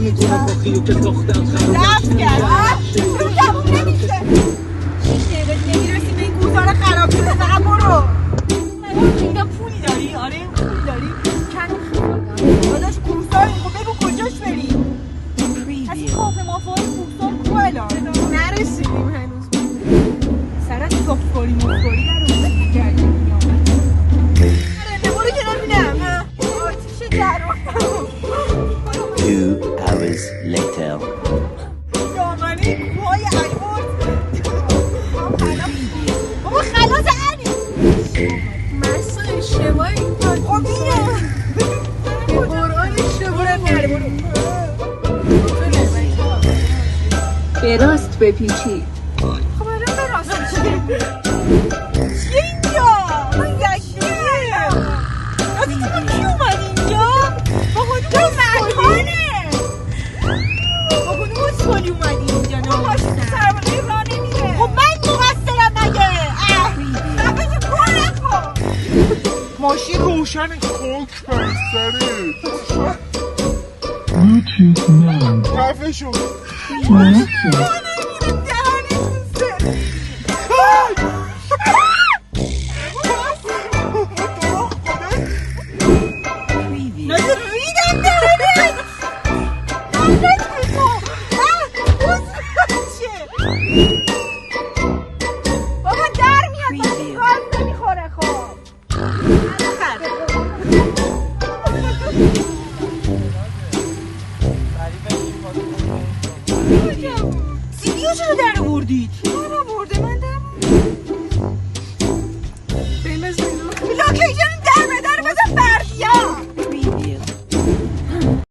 میکنم با خیلی که ساختم دست کرد جواب نمیشه 6 دقیقه نمیرسی به این گوزار خراب شده فقط برو اینجا پولی داری؟ آره پول داری؟ داداش کورسای خب بگو کجاش بریم از این کافه مافای کورسای کو الان نرسیدیم هنوز سرت گفتگاری مفتگاری در روزه نکردیم برو که نبینم آتیش جراح 2 hours later. دامنه کوهای البرد بابا خلاص علی مرسا اشتباهی خب اینه به قرآن اشتباه نره برو به راست بپیچی خب الان به راست چیه اینجا؟ من یکیه راستی تو کی اومد اینجا؟ با خودم مکانه با خودم اسکالی اومدی اینجا نه ماشین سرباله راه نمیره خب من مقصرم مگه نفشه کار نکن ماشین روشن خوک بر سره Bluetooth mode. خفه شو بابا در میاد گاز نمیخوره خب سیدیو چرا در آوردید؟